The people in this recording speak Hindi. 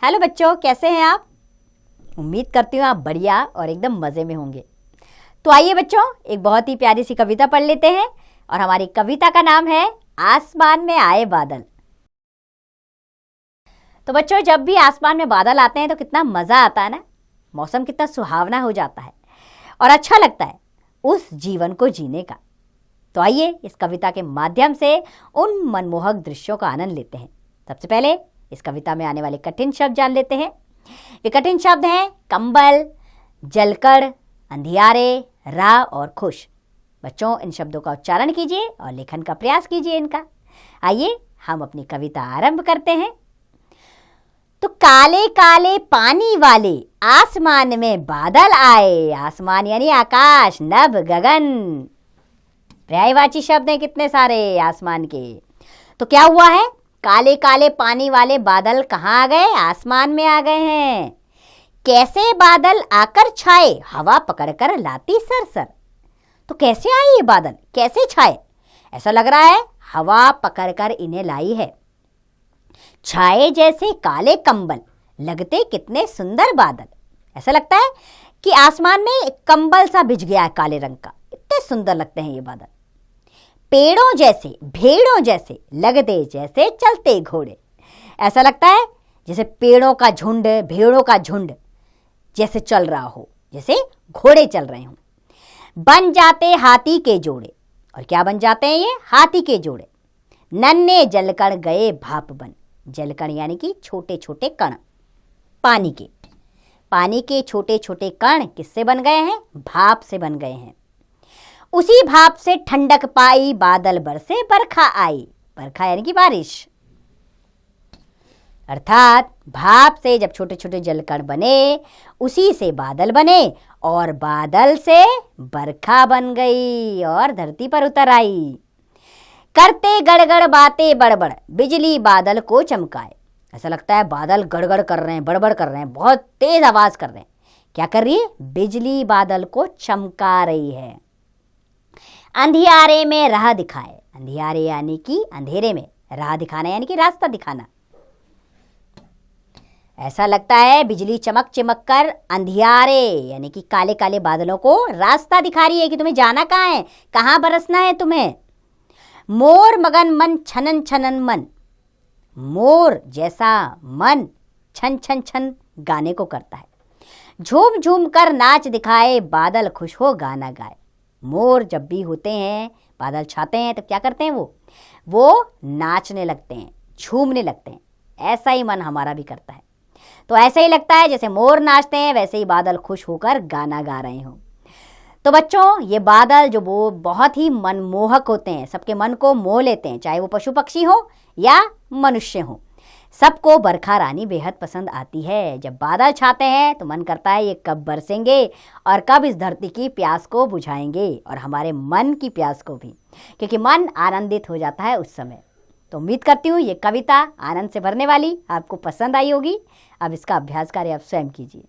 हेलो बच्चों, कैसे हैं आप? उम्मीद करती हूँ आप बढ़िया और एकदम मज़े में होंगे। तो आइए बच्चों, एक बहुत ही प्यारी सी कविता पढ़ लेते हैं और हमारी कविता का नाम है आसमान में आए बादल। तो बच्चों, जब भी आसमान में बादल आते हैं तो कितना मज़ा आता है ना। मौसम कितना सुहावना हो जाता है और अच्छा लगता है उस जीवन को जीने का। तो आइए इस कविता के माध्यम से उन मनमोहक दृश्यों का आनंद लेते हैं। सबसे पहले इस कविता में आने वाले कठिन शब्द जान लेते हैं। वे कठिन शब्द हैं कंबल, जलकर, अंधियारे, राह और खुश। बच्चों, इन शब्दों का उच्चारण कीजिए और लेखन का प्रयास कीजिए इनका। आइए हम अपनी कविता आरंभ करते हैं। तो काले काले पानी वाले आसमान में बादल आए। आसमान यानी आकाश, नभ, गगन। पर्यायवाची शब्द हैं कितने सारे आसमान के। तो क्या हुआ है? काले काले पानी वाले बादल कहाँ आ गए? आसमान में आ गए हैं। कैसे बादल आकर छाए, हवा पकड़कर लाती सरसर। तो कैसे आए ये बादल, कैसे छाए? ऐसा लग रहा है हवा पकड़कर इन्हें लाई है। छाए जैसे काले कंबल, लगते कितने सुंदर बादल। ऐसा लगता है कि आसमान में एक कंबल सा बिछ गया है काले रंग का। इतने सुंदर लगते हैं ये बादल। पेड़ों जैसे, भेड़ों जैसे, लगते जैसे चलते घोड़े। ऐसा लगता है जैसे पेड़ों का झुंड, भेड़ों का झुंड जैसे चल रहा हो, जैसे घोड़े चल रहे हों। बन जाते हाथी के जोड़े। और क्या बन जाते हैं ये? हाथी के जोड़े। नन्हे जलकण गए भाप बन। जलकण यानी कि छोटे छोटे कण, पानी के छोटे छोटे कण किससे बन गए हैं? भाप से बन गए हैं। उसी भाप से ठंडक पाई, बादल बरसे बरखा आई। बरखा यानी कि बारिश। अर्थात भाप से जब छोटे छोटे जलकण बने, उसी से बादल बने और बादल से बरखा बन गई और धरती पर उतर आई। करते गड़गड़ बातें बड़बड़, बिजली बादल को चमकाए। ऐसा लगता है बादल गड़गड़ कर रहे हैं, बड़बड़ कर रहे हैं, बहुत तेज आवाज कर रहे हैं। क्या कर रही है? बिजली बादल को चमका रही है। अंधियारे में राह दिखाए। अंधियारे यानी कि अंधेरे में, राह दिखाना यानी कि रास्ता दिखाना। ऐसा लगता है बिजली चमक चमक कर अंधियारे यानी कि काले काले बादलों को रास्ता दिखा रही है कि तुम्हें जाना कहाँ है, कहाँ बरसना है तुम्हें। मोर मगन मन छनन छनन मन। मोर जैसा मन छन छन छन गाने को करता है। झूम झूम कर नाच दिखाए, बादल खुश हो गाना गाए। मोर जब भी होते हैं, बादल छाते हैं, तो क्या करते हैं? वो नाचने लगते हैं, झूमने लगते हैं। ऐसा ही मन हमारा भी करता है। तो ऐसा ही लगता है जैसे मोर नाचते हैं, वैसे ही बादल खुश होकर गाना गा रहे हों। तो बच्चों, ये बादल जो वो बहुत ही मनमोहक होते हैं, सबके मन को मोह लेते हैं, चाहे वो पशु पक्षी हो या मनुष्य हो। सबको बरखा रानी बेहद पसंद आती है। जब बादल छाते हैं तो मन करता है ये कब बरसेंगे और कब इस धरती की प्यास को बुझाएंगे, और हमारे मन की प्यास को भी, क्योंकि मन आनंदित हो जाता है उस समय। तो उम्मीद करती हूँ ये कविता आनंद से भरने वाली आपको पसंद आई होगी। अब इसका अभ्यास कार्य आप स्वयं कीजिए।